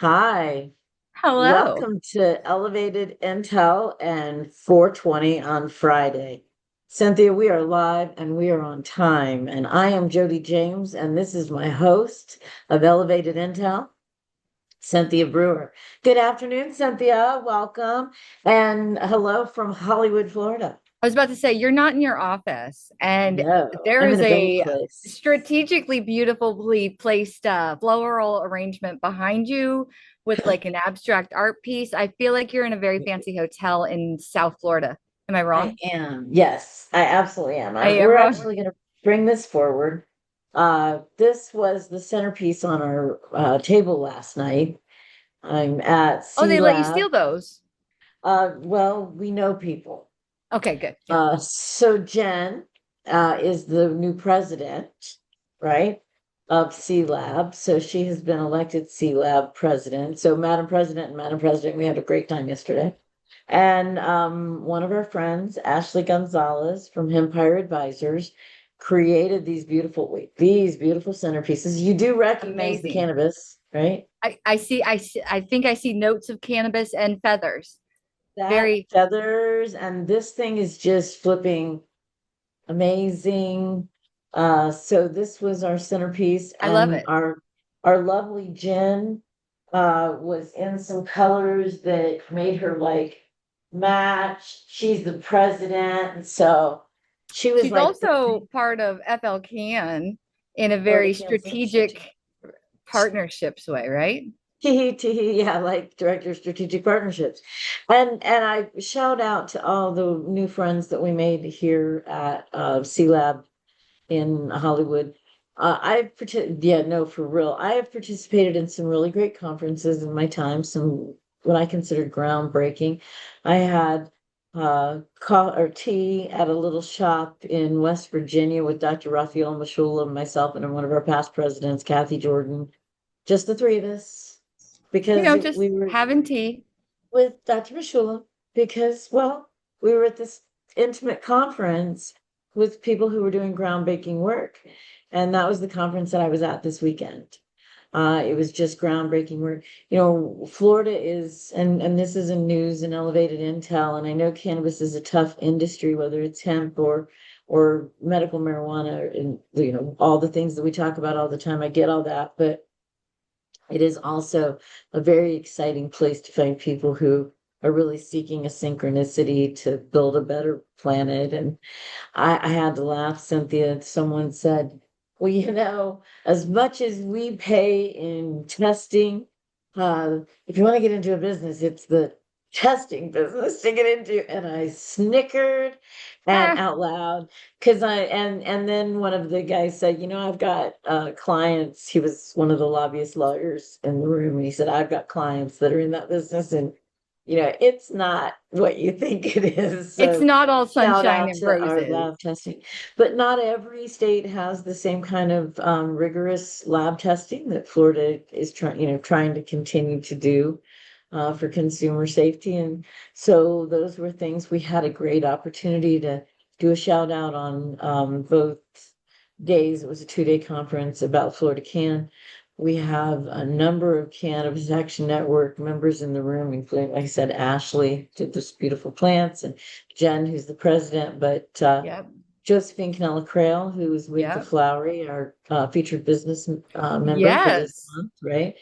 Hi, Hello. welcome to Elevated Intel and 420 on Friday. Cynthia, we are live and we are on time. And I am Jody James, and this is my host of Elevated Intel, Cynthia Brewer. Good afternoon, Cynthia. Welcome. And hello from Hollywood, Florida. I was about to say, you're not in your office, and No, there I'm in is a great a place. strategically beautifully placed floral arrangement behind you with like an abstract art piece. I feel like you're in a very fancy hotel in South Florida. Am I I wrong? am. Yes, I absolutely am. I am We're wrong. actually going to bring this forward. This was the centerpiece on our table last night. I'm at Oh, C they let you Lab. steal those. Well, we know people. Okay, good. Yeah. So Jen is the new president, right, of C Lab. So she has been elected C Lab president. So Madam President and Madam President, we had a great time yesterday. And one of our friends, Ashley Gonzalez from Empire Advisors, created these beautiful centerpieces. You do recognize the Amazing. cannabis, right? I think I see notes of cannabis and feathers. That Very, feathers, and this thing is just flipping amazing. So this was our centerpiece, I love and it. our lovely Jen was in some colors that made her like match. She's the president, and so she was She's like also part of FLCAN in a Florida very Cancer Institute. strategic partnerships way, right? Tee, yeah, like director of strategic partnerships. And I shout out to all the new friends that we made here at C Lab in Hollywood. Yeah, no, for real. I have participated in some really great conferences in my time, some what I considered groundbreaking. I had tea at a little shop in West Virginia with Dr. Raphael Mashula, myself, and one of our past presidents, Kathy Jordan, just the three of us, because Just we were having tea. with Dr. Mashula because, well, we were at this intimate conference with people who were doing groundbreaking work. And that was the conference that I was at this weekend. It was just groundbreaking work. Florida is, and this is in news and elevated intel, and I know cannabis is a tough industry, whether it's hemp or medical marijuana, and all the things that we talk about all the time. I get all that, but it is also a very exciting place to find people who are really seeking a synchronicity to build a better planet. And I had to laugh, Cynthia. Someone said, well, as much as we pay in testing, if you want to get into a business, it's the testing business to get into. And I snickered and Ah, out loud because and then one of the guys said, I've got clients. He was one of the lobbyist lawyers in the room, and he said, I've got clients that are in that business, and it's not what you think it is. it's So not all shout sunshine out and to our roses. lab testing. But not every state has the same kind of rigorous lab testing that Florida is trying to continue to do for consumer safety. And so those were things we had a great opportunity to do a shout out on both days. It was a 2-day conference about Florida Can. We have a number of Cannabis Action Network members in the room, including, like I said, Ashley did this beautiful plants, and Jen, who's the president, but Yep. Josephine Canella Crail, who is with the Yep. Flowery, our featured business member for this Yes. month, right?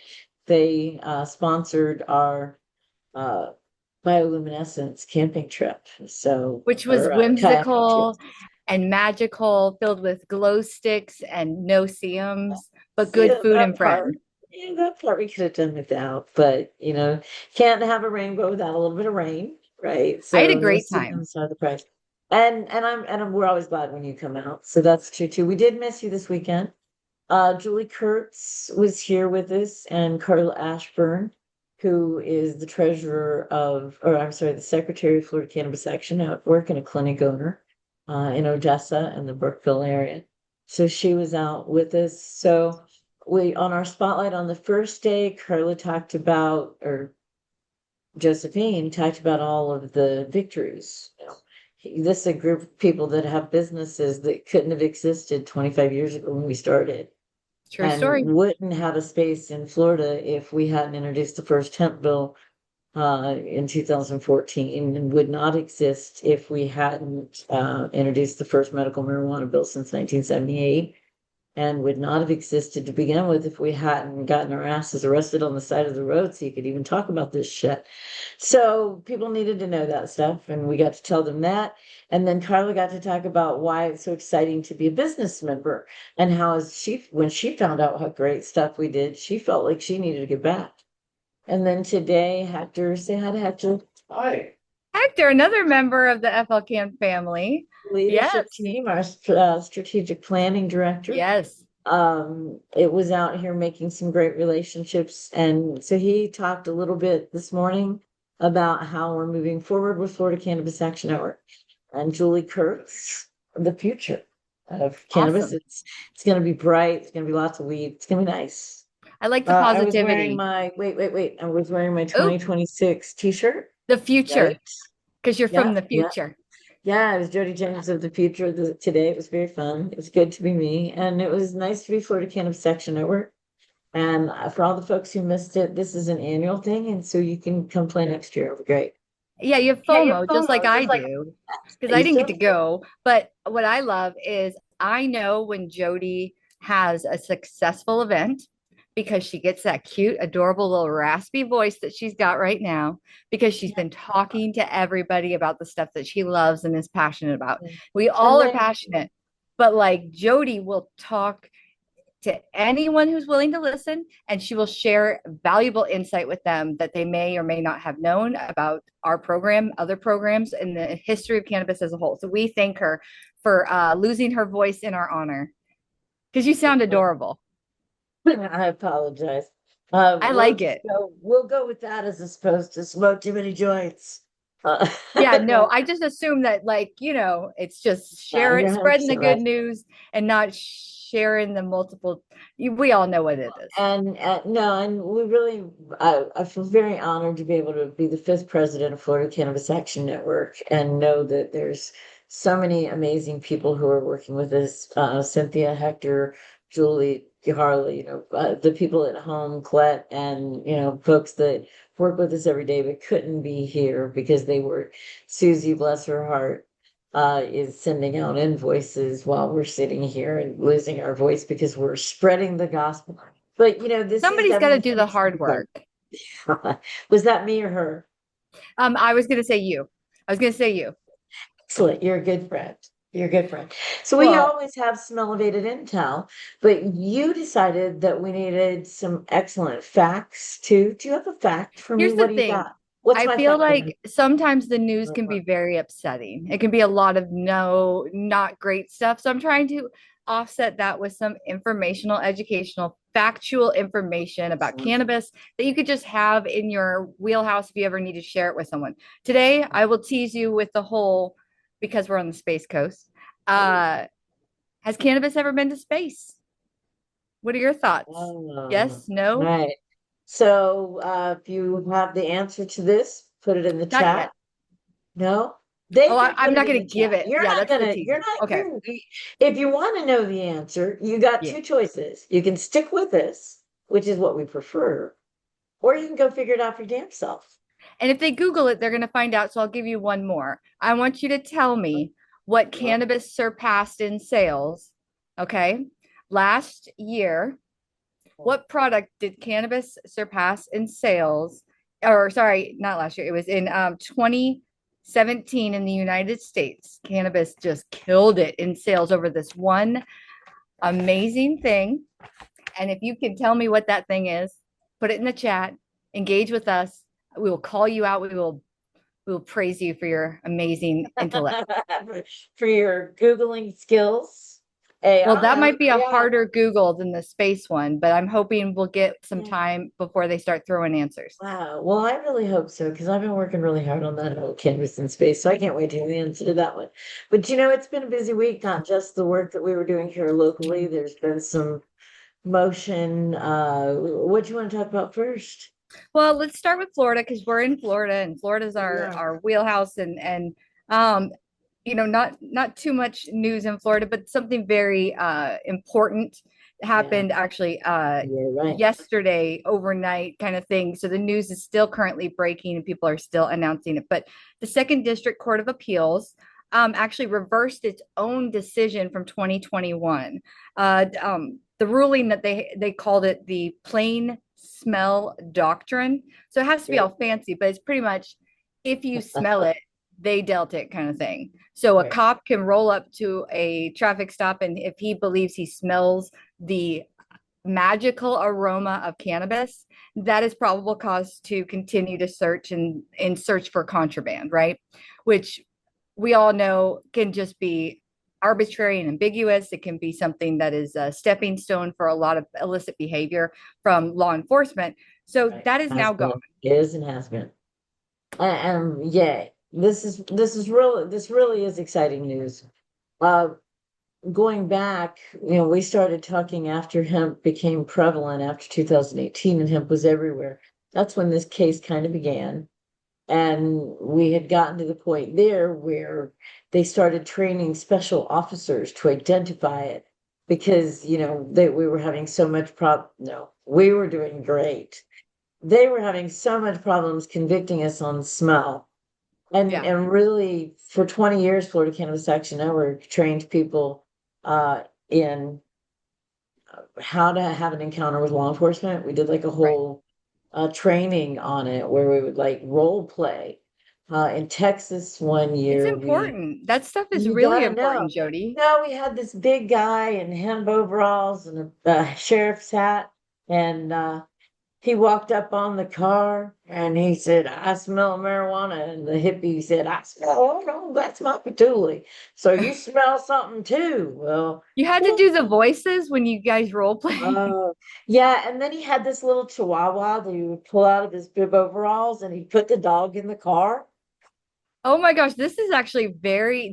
They sponsored our uh, bioluminescence camping trip. So, Which was or kayaking trip. whimsical and magical, filled with glow sticks and no seums, but See good food that and part. friends. Yeah, that part we could have done without, but can't have a rainbow without a little bit of rain, right? I had a So no great time. sequence are the price. We're always glad when you come out. So that's true too. We did miss you this weekend. Julie Kurtz was here with us, and Carla Ashburn, who is the treasurer or I'm sorry, the secretary of Florida Cannabis Action Network and a clinic owner in Odessa and the Brookville area. So she was out with us. So we on our spotlight on the first day, Carla talked about, or Josephine talked about all of the victories. This is a group of people that have businesses that couldn't have existed 25 years ago when we started. True and story. wouldn't have a space in Florida if we hadn't introduced the first hemp bill in 2014, and would not exist if we hadn't introduced the first medical marijuana bill since 1978, and would not have existed to begin with if we hadn't gotten our asses arrested on the side of the road so you could even talk about this shit. So people needed to know that stuff, and we got to tell them that. And then Carla got to talk about why it's so exciting to be a business member, and how when she found out how great stuff we did, she felt like she needed to give back. And then today, Hector, say hi to Hector. Hi. Hector, another member of the FLCAN family. Leadership Yes. team, our strategic planning director. Yes. It was out here making some great relationships. And so he talked a little bit this morning about how we're moving forward with Florida Cannabis Action Network. And Julie Kurtz, the future of cannabis. Awesome. It's going to be bright. It's going to be lots of weed. It's going to be nice. I like the I was wearing positivity. my wait. I was wearing my Oh, 2026 t-shirt. the Right? future, because you're Yeah, from the yeah. future. Yeah, it was Jody James of the future today. It was very fun. It was good to be me. And it was nice to be Florida Cannabis Action Network. And for all the folks who missed it, this is an annual thing. And so you can come play next year. It'll be great. Yeah, you have Yeah, you have FOMO just like FOMO, I just like do because I you didn't get still to go. But what I love is I know when Jody has a successful event because she gets that cute, adorable little raspy voice that she's got right now because she's been talking to everybody about the stuff that she loves and is passionate about. We and all are then passionate, but like Jody will talk to anyone who's willing to listen, and she will share valuable insight with them that they may or may not have known about our program, other programs, and the history of cannabis as a whole. So we thank her for losing her voice in our honor because you sound adorable. I apologize. I like it. We'll go with that as opposed to smoke too many joints. Yeah, no, I just assume that, like, it's just Yeah, share you're it, spreading the 100% good right. news and not sharing the multiple. We all know what it is. And no, and we really, I feel very honored to be able to be the fifth president of Florida Cannabis Action Network and know that there's so many amazing people who are working with us. Cynthia, Hector, Julie, Harley, the people at home, Colette, and, folks that work with us every day but couldn't be here because they were, Susie, bless her heart, is sending out invoices while we're sitting here and losing our voice because we're spreading the gospel. But this is Somebody's got to everyone's do the hard work. Was that me or her? I was gonna say you. I was gonna say you. Excellent. You're a good friend. You're a good friend. So we Well, always have some elevated intel, but you decided that we needed some excellent facts too. Do you have a fact for me? here's the What do you thing. got? What's I my feel fact? like sometimes the news can be very upsetting. It can be a lot of no, not great stuff. So I'm trying to offset that with some informational, educational, factual information about cannabis that you could just have in your wheelhouse if you ever need to share it with someone. Today, I will tease you with the whole, because we're on the Space Coast. Has cannabis ever been to space? What are your thoughts? Oh, Yes, no, right. So, if you have the answer to this, put it in the not yet. chat. No, they Oh, can I'm put it not in going the to give chat. it. Yeah, that's the teaser. Okay. If you want to know the answer, you got Yeah. two choices. You can stick with this, which is what we prefer, or you can go figure it out for your damn self. And if they Google it, they're going to find out. So I'll give you one more. I want you to tell me what Well, cannabis surpassed in sales. Okay. Last year, what product did cannabis surpass in sales? Or sorry, not last year. It was in 2017 in the United States. Cannabis just killed it in sales over this one amazing thing. And if you can tell me what that thing is, put it in the chat, engage with us. We will call you out. We will praise you for your amazing intellect. for your Googling skills. Well, that AI, might be a yeah. harder Google than the space one, but I'm hoping we'll get some Yeah. time before they start throwing answers. Wow. Well, I really hope so because I've been working really hard on that whole canvas in space. So I can't wait to hear the answer to that one. But it's been a busy week, not just the work that we were doing here locally. There's been some motion. What do you want to talk about first? Well, let's start with Florida because we're in Florida and Florida's Yeah. our wheelhouse and um not too much news in Florida, but something very important Yeah, happened actually you're right. yesterday overnight kind of thing. So the news is still currently breaking and people are still announcing it. But the Second District Court of Appeals actually reversed its own decision from 2021. The ruling that they called it the plain smell doctrine. So it has to be Right, all fancy, but it's pretty much if you smell it, they dealt it kind of thing. So a right. cop can roll up to a traffic stop, and if he believes he smells the magical aroma of cannabis, that is probable cause to continue to search and search for contraband, right? Which we all know can just be arbitrary and ambiguous. It can be something that is a stepping stone for a lot of illicit behavior from law enforcement. So Right. that is Has now gone. been, is and has been. Yeah, this really is exciting news. Uh, Going back, we started talking after hemp became prevalent after 2018 and hemp was everywhere. That's when this case kind of began. And we had gotten to the point there where they started training special officers to identify it because, we were having so much no, we were doing great. They were having so much problems convicting us on smell. And Yeah. and really for 20 years, Florida Cannabis Action Network trained people in how to have an encounter with law enforcement. We did like a Right. whole training on it where we would like role play. In Texas one It's year, important. That stuff is you really gotta know. important, Jody. No, we had this big guy in hemp overalls and a sheriff's hat, and he walked up on the car and he said, I smell marijuana. And the hippie said, I smell, oh no, that's my patchouli. So you smell something too. Well, You had to do the voices when you guys role play. oh, yeah. And then he had this little chihuahua that he would pull out of his bib overalls and he put the dog in the car. Oh my gosh, this is actually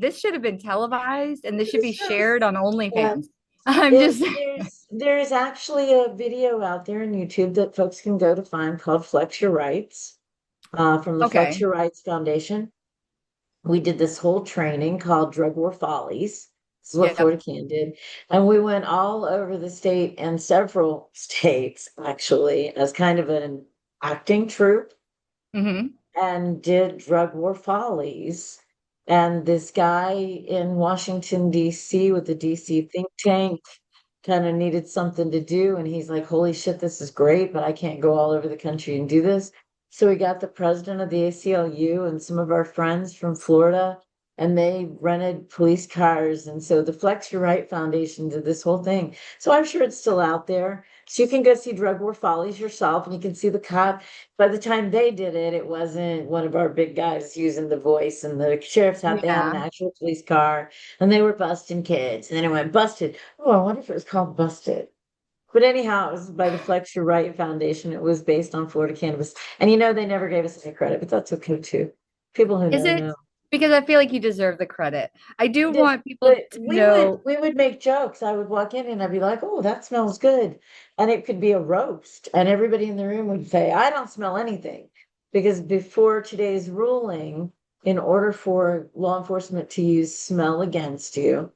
this should have been televised and this should be This was, shared on yeah. OnlyFans. I'm just, There's actually a video out there on YouTube that folks can go to find called Flex Your Rights, from the Flex okay. Your Rights Foundation. We did this whole training called Drug War Follies. This is what Yep. Florida Can did. And we went all over the state and several states actually as kind of an acting troupe Hmm. and did Drug War Follies. And this guy in Washington, D.C., with the D.C. think tank kind of needed something to do. And he's like, holy shit, this is great, but I can't go all over the country and do this. So we got the president of the ACLU and some of our friends from Florida, and they rented police cars. And so the Flex Your Right Foundation did this whole thing. So I'm sure it's still out there. So you can go see Drug War Follies yourself and you can see the cop. By the time they did it, it wasn't one of our big guys using the voice and the sheriff's hat. They had an Yeah. actual police car and they were busting kids. And then it went busted. Oh, I wonder if it was called Busted. But anyhow, it was by the Flex Your Right Foundation. It was based on Florida cannabis. And they never gave us any credit, but that's okay too. People who Is know it? know. Because I feel like you deserve the credit. I do want people But to we would know. we would make jokes. I would walk in and I'd be like, "Oh, that smells good," and it could be a roast, and everybody in the room would say, "I don't smell anything," because before today's ruling, in order for law enforcement to use smell against you,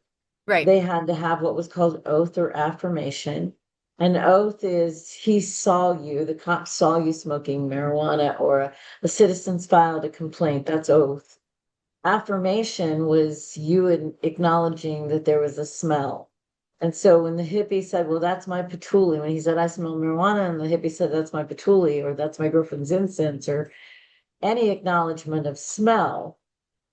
Right. they had to have what was called oath or affirmation. An oath is the cop saw you smoking marijuana, or a citizen's filed a complaint. That's oath. Affirmation was you acknowledging that there was a smell. And so when the hippie said, well, that's my patchouli, when he said, I smell marijuana, and the hippie said, that's my patchouli, or that's my girlfriend's incense, or any acknowledgement of smell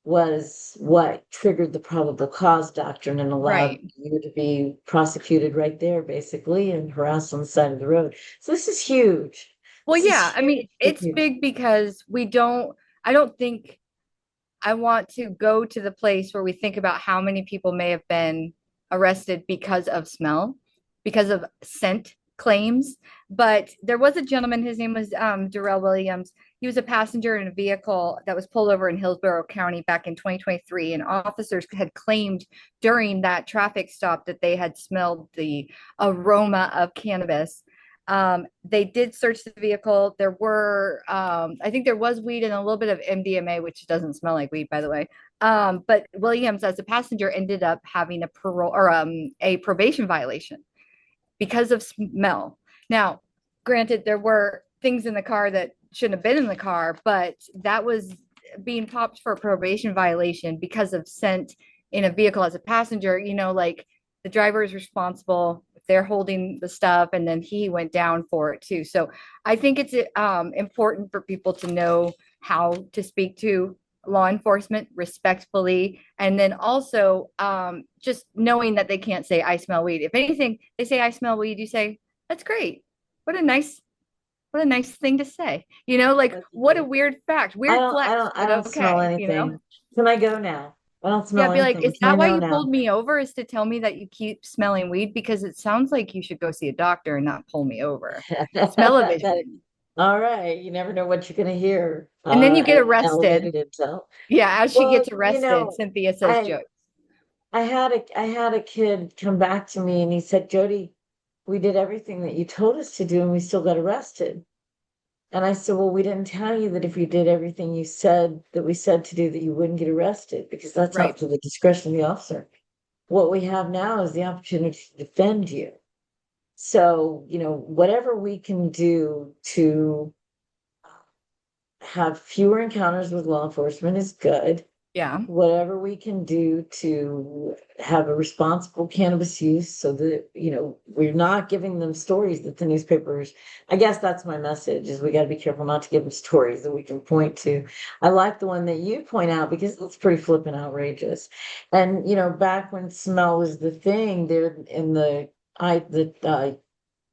was what triggered the probable cause doctrine and allowed Right. you to be prosecuted right there, basically, and harassed on the side of the road. So this is huge. Well, This is yeah. I mean, huge, huge, it's huge. big because I don't think I want to go to the place where we think about how many people may have been arrested because of smell, because of scent claims. But there was a gentleman, his name was Darrell Williams. He was a passenger in a vehicle that was pulled over in Hillsborough County back in 2023. And officers had claimed during that traffic stop that they had smelled the aroma of cannabis. They did search the vehicle. There were, I think there was weed and a little bit of MDMA, which doesn't smell like weed, by the way. But Williams, as a passenger, ended up having a parole or a probation violation. because of smell. Now, granted, there were things in the car that shouldn't have been in the car, but that was being popped for a probation violation because of scent in a vehicle as a passenger. Like the driver is responsible if they're holding the stuff, and then he went down for it too. So I think it's important for people to know how to speak to law enforcement respectfully, and then also just knowing that they can't say I smell weed. If anything, they say I smell weed, you say that's great. What a nice thing to say. Like That's what a great. weird fact, weird flex, I but don't smell okay. anything. Can I go now? I don't Yeah, smell be like, anything. is Can I that why know you now? pulled me over? Is to tell me that you keep smelling weed? Because it sounds like you should go see a doctor and not pull me over. That, Smell-o-vision. all right. You never know what you're going to hear. And then you get And arrested. elevated intel. Yeah, as she Well, gets arrested, Cynthia says I jokes. I had a kid come back to me and he said, Jody, we did everything that you told us to do and we still got arrested. And I said, well, we didn't tell you that if you did everything you said that we said to do, that you wouldn't get arrested because that's up Right. to the discretion of the officer. What we have now is the opportunity to defend you. So, whatever we can do to have fewer encounters with law enforcement is good. Yeah. Whatever we can do to have a responsible cannabis use so that, we're not giving them stories that the newspapers, I guess that's my message, is we got to be careful not to give them stories that we can point to. I like the one that you point out because it's pretty flippin' outrageous. And, back when smell was the thing there in the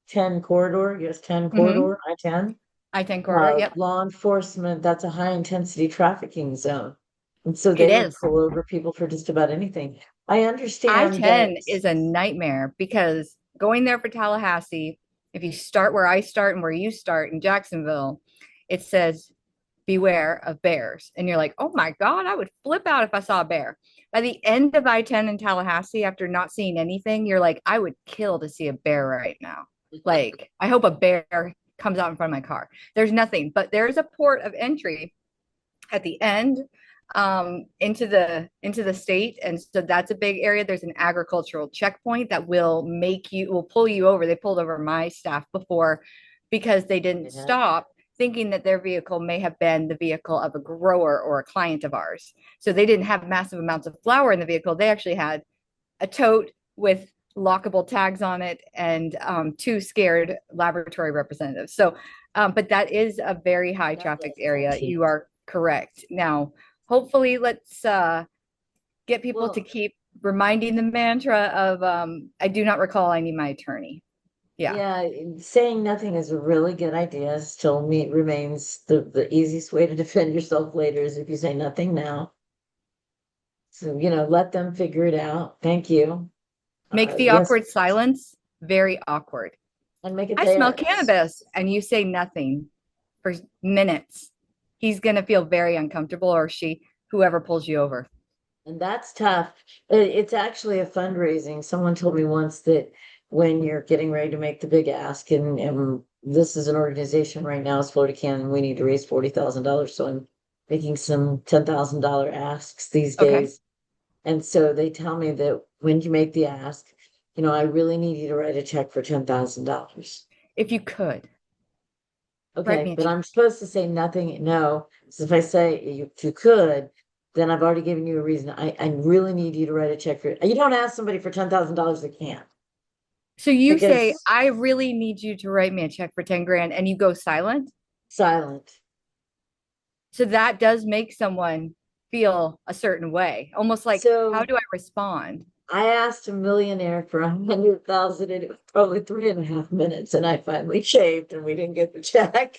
10 corridor, US 10 Mm-hmm. corridor, I-10, I-10 corridor. Yep. law enforcement, that's a high intensity trafficking zone. And so It they would is. pull over people for just about anything. I understand that. I-10 is a nightmare because going there for Tallahassee, if you start where I start and where you start in Jacksonville, it says beware of bears. And you're like, oh my God, I would flip out if I saw a bear. By the end of I-10 in Tallahassee, after not seeing anything, you're like, I would kill to see a bear right now. Like, I hope a bear comes out in front of my car. There's nothing, but there's a port of entry at the end into the state, and so that's a big area. There's an agricultural checkpoint that will pull you over. They pulled over my staff before because they didn't Yeah, stop, thinking that their vehicle may have been the vehicle of a grower or a client of ours. So they didn't have massive amounts of flour in the vehicle. They actually had a tote with lockable tags on it and two scared laboratory representatives. So but that is a very high that trafficked was area. touchy. You are correct. Now, hopefully, let's get people to Well, keep reminding the mantra of I do not recall, I need my attorney. Yeah. yeah, saying nothing is a really good idea. Still, remains the easiest way to defend yourself later is if you say nothing now. So, let them figure it out. Thank you. Make the Yes, awkward silence very awkward. and make it I smell theirs. cannabis, and you say nothing for minutes. He's going to feel very uncomfortable, or she, whoever pulls you over. And that's tough. It's actually a fundraising. Someone told me once that when you're getting ready to make the big ask, and this is an organization right now, it's FLCAN, and we need to raise $40,000. So I'm making some $10,000 asks these Okay. days. And so they tell me that when you make the ask, I really need you to write a check for $10,000. If you could, write Okay, me a but check. I'm supposed to say nothing. No. So if I say you could, then I've already given you a reason. I really need you to write a check for it. You don't ask somebody for $10,000 they can't So you say, because I really need you to write me a check for 10 grand, and you go silent. silent. So that does make someone feel a certain way, almost like, how So do I respond? I asked a millionaire for 100,000 and it was probably 3.5 minutes and I finally shaved and we didn't get the check.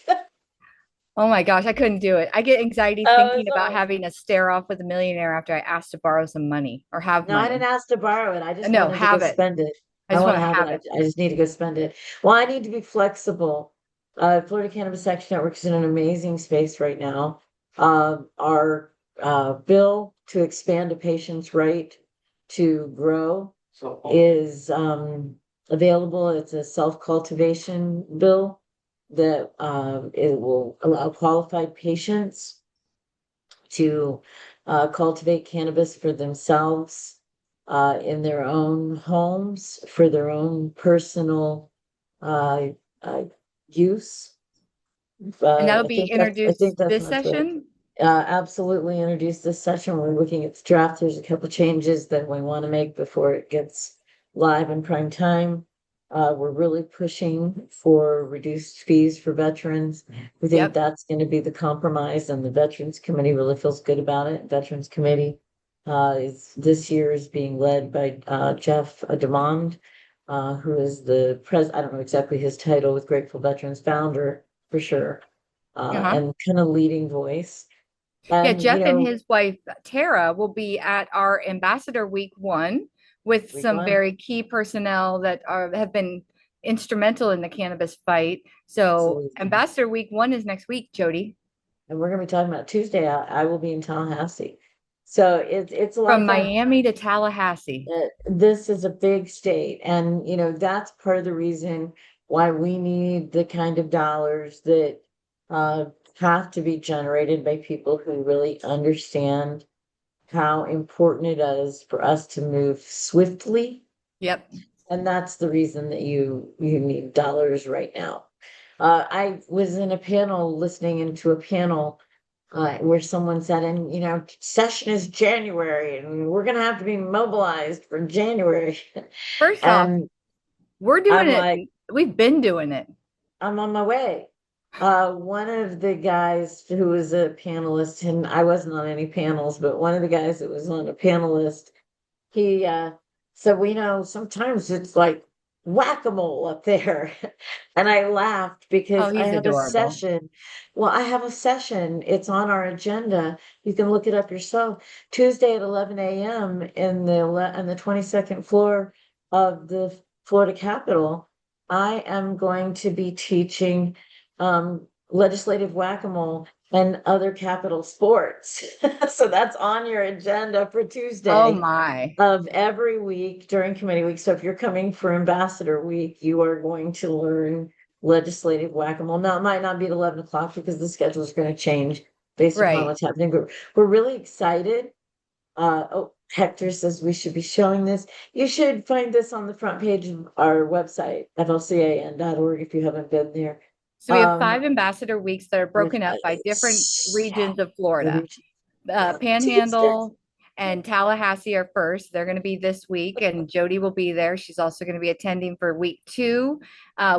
Oh my gosh, I couldn't do it. I get anxiety Oh, thinking it's about all. having a stare off with a millionaire after I asked to borrow some money or have No, I didn't money. ask to borrow it. I just No, wanted to go have it. spend it. I I just want want to to have it. have I, it. I just need to go spend it. Well, I need to be flexible. Florida Cannabis Action Network is in an amazing space right now. Our bill to expand a patient's right to grow is available. It's a self-cultivation bill that it will allow qualified patients to cultivate cannabis for themselves in their own homes for their own personal uh, uh, use. And that'll I be think introduced that's this not right. session. Absolutely introduce this session. We're looking at the draft. There's a couple changes that we want to make before it gets live in prime time. We're really pushing for reduced fees for veterans. We think Yep. that's going to be the compromise, and the Veterans Committee really feels good about it. Veterans Committee is this year is being led by Jeff Demond, who is the I don't know exactly his title, with Grateful Veterans founder for sure, Uh-huh. and kind of leading voice. Yeah, And, Jeff and his wife Tara will be at our Ambassador Week 1 with week some one, very key personnel that have been instrumental in the cannabis fight. So absolutely. Ambassador Week 1 is next week, Jody. And we're going to be talking about Tuesday. I will be in Tallahassee. So it's a lot From of fun. Miami to Tallahassee. This is a big state. And, that's part of the reason why we need the kind of dollars that uh, have to be generated by people who really understand how important it is for us to move swiftly. Yep. And that's the reason that you need dollars right now. I was in a panel listening into a panel where someone said, and session is January, and we're gonna have to be mobilized for January. First off, And we're doing I'm it. like, We've been doing it. I'm on my way. One of the guys who was a panelist, and I wasn't on any panels, but one of the guys that was on a panelist, he said, we know sometimes it's like whack-a-mole up there. And I laughed Oh, because I he's have a adorable. session. Well, I have a session. It's on our agenda. You can look it up yourself. Tuesday at 11 a.m. in the 22nd floor of the Florida Capitol. I am going to be teaching legislative whack-a-mole and other capital sports. So that's on your agenda for Oh Tuesday my. of every week during committee week. So if you're coming for Ambassador Week, you are going to learn legislative whack-a-mole. Now, it might not be at 11 o'clock because the schedule is going to change based upon Right. what's happening, but we're really excited. Hector says we should be showing this. You should find this on the front page of our website, flcan.org, if you haven't been there. So we have Um, 5 Ambassador Weeks that are with, broken up by different yeah, regions of Florida. yeah, Tuesday. Panhandle and Tallahassee are first. They're going to be this week, and Jody will be there. She's also going to be attending for week 2,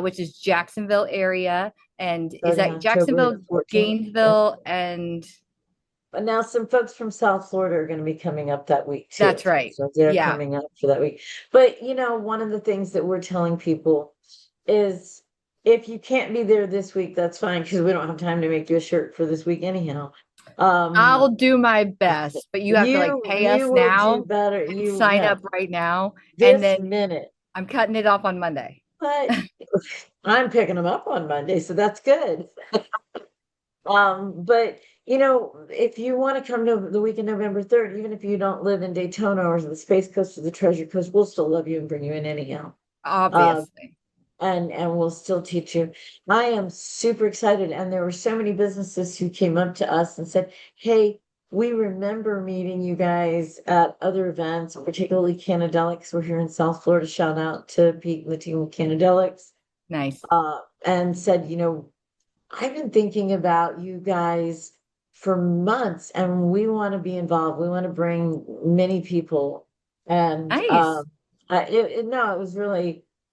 which is Jacksonville area. And is Starting that October Jacksonville, 14th. Yeah. Gainesville, and But now some folks from South Florida are going to be coming up that week too. that's right. So they're Yeah, coming up for that week. But one of the things that we're telling people is if you can't be there this week, that's fine because we don't have time to make you a shirt for this week anyhow. Um, I'll do my best, but you have to like pay you us will do now better. and You sign yeah, up right now, and this then minute. I'm cutting it off on Monday. But I'm picking them up on Monday, so that's good. But if you want to come to the week of November 3rd, even if you don't live in Daytona or the Space Coast or the Treasure Coast, we'll still love you and bring you in anyhow. Uh, Obviously. and we'll still teach you. I am super excited. And there were so many businesses who came up to us and said, hey, we remember meeting you guys at other events, particularly Canadelics. We're here in South Florida. Shout out to Pete and the team with Canadelics. Nice. And said, I've been thinking about you guys for months and we want to be involved. We want to bring many people. And Nice. no, it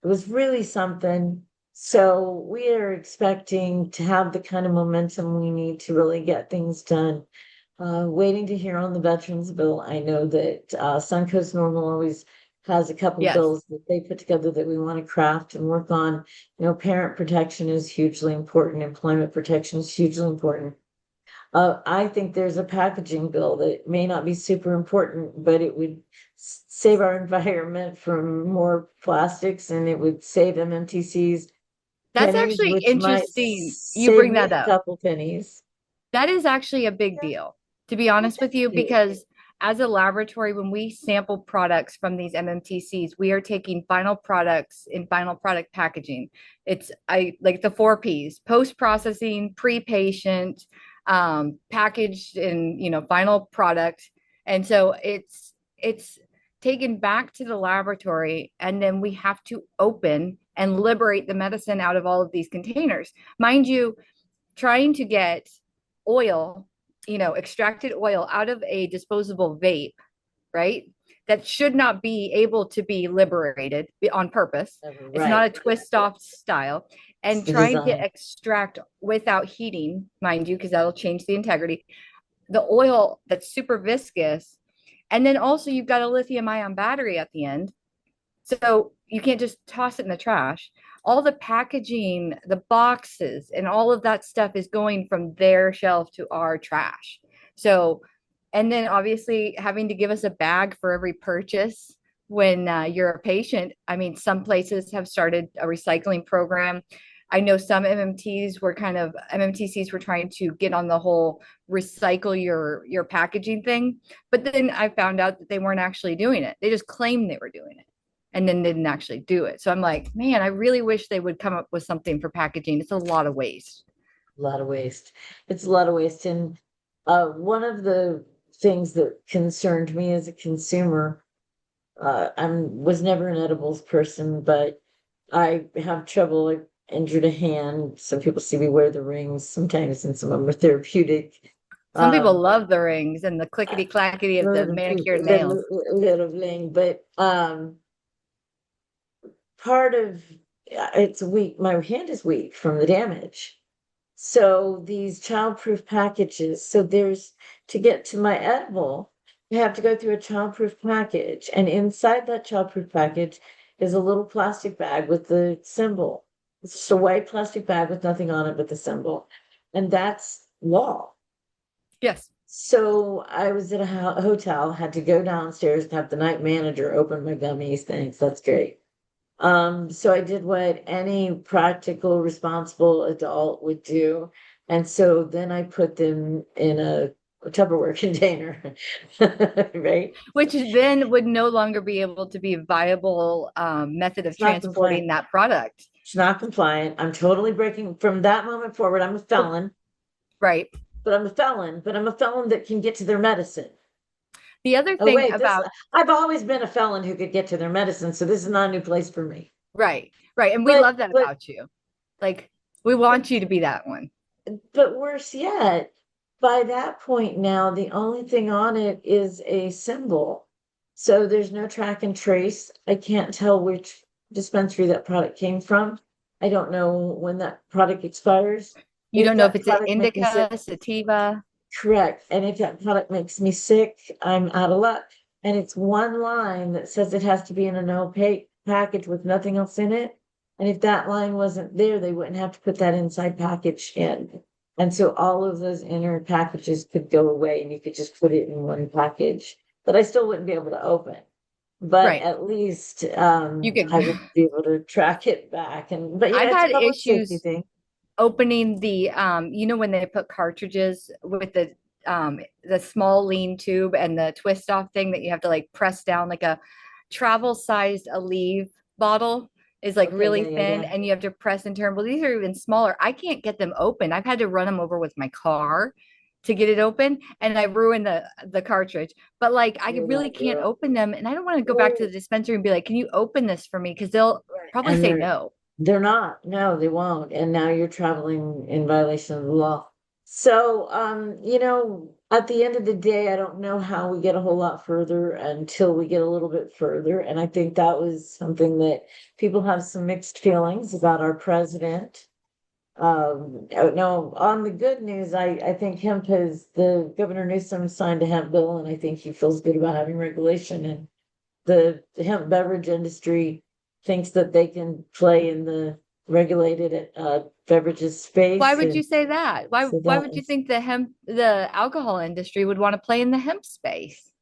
was really something. So we are expecting to have the kind of momentum we need to really get things done. Waiting to hear on the veterans bill. I know that Suncoast Normal always has a couple Yes. bills that they put together that we want to craft and work on. Parent protection is hugely important. Employment protection is hugely important. I think there's a packaging bill that may not be super important, but it would save our environment from more plastics and it would save MMTC's That's pennies, actually which might interesting. You save bring me that a up. couple pennies. That is actually a big Yeah, deal, to be honest with you, thank because as a laboratory, when we sample products from these MMTCs, we are taking final products in final product packaging. It's I like the 4 Ps: post processing, pre patient, packaged in final product. And so it's taken back to the laboratory, and then we have to open and liberate the medicine out of all of these containers. Mind you, trying to get oil, extracted oil out of a disposable vape, right? That should not be able to be liberated on purpose. It's not Right. a twist off style. It's And the trying to design. extract without heating, mind you, because that'll change the integrity, the oil that's super viscous. And then also you've got a lithium ion battery at the end. So you can't just toss it in the trash. All the packaging, the boxes, and all of that stuff is going from their shelf to our trash. So, and then obviously having to give us a bag for every purchase when you're a patient. I mean, some places have started a recycling program. I know some MMTCs were trying to get on the whole recycle your packaging thing, but then I found out that they weren't actually doing it. They just claimed they were doing it and then didn't actually do it. So I'm like, man, I really wish they would come up with something for packaging. It's a lot of waste. A lot of waste. It's a lot of waste. And one of the things that concerned me as a consumer, was never an edibles person, but I have trouble. I injured a hand. Some people see me wear the rings sometimes, and some of them are therapeutic. Some people Um, love the rings and the clickety clackety of the manicured nails. little bling, but part of it's weak. My hand is weak from the damage. So these childproof packages, so there's to get to my edible, you have to go through a childproof package, and inside that childproof package is a little plastic bag with the symbol. It's just a white plastic bag with nothing on it but the symbol, and that's law. Yes. So I was at a hotel, had to go downstairs and have the night manager open my gummies. Thanks, that's great. So I did what any practical, responsible adult would do. And so then I put them in a Tupperware container, right? Which then would no longer be able to be a viable method of It's not compliant. transporting that product. It's not compliant. I'm totally breaking from that moment forward. I'm a felon, Right. but I'm a felon that can get to their medicine. The other Oh, thing wait, about, I've always been a felon who could get to their medicine. So this is not a new place for me. right, right. And we But, love that but, about you. Like, we want you to be that one. But worse yet, by that point now, the only thing on it is a symbol. So there's no track and trace. I can't tell which dispensary that product came from. I don't know when that product expires. You If don't know if that it's an product makes me sick, indica, sativa. correct. And if that product makes me sick, I'm out of luck. And it's one line that says it has to be in an opaque package with nothing else in it. And if that line wasn't there, they wouldn't have to put that inside package in. And so all of those inner packages could go away and you could just put it in one package. But I still wouldn't be able to open. But Right. at least You could, I would be able to track it back. And but I've it's a had public safety issues thing. opening when they put cartridges with the small lean tube and the twist off thing that you have to like press down like a travel sized Aleve bottle is like Okay, really yeah, yeah, thin yeah. and you have to press and turn. Well, these are even smaller. I can't get them open. I've had to run them over with my car to get it open and I ruined the cartridge. But like I You're really that can't girl. open them and I don't want to go back to the dispensary and be like, "Can you open this for me?" Because they'll probably And say no. they're not. No, they won't. And now you're traveling in violation of the law. So, at the end of the day, I don't know how we get a whole lot further until we get a little bit further. And I think that was something that people have some mixed feelings about our president. No, on the good news, I think the Governor Newsom signed a hemp bill, and I think he feels good about having regulation. And the hemp beverage industry thinks that they can play in the regulated beverages Why space. would you And say that? Why so why that would you is, think the alcohol industry would want to play in the hemp space?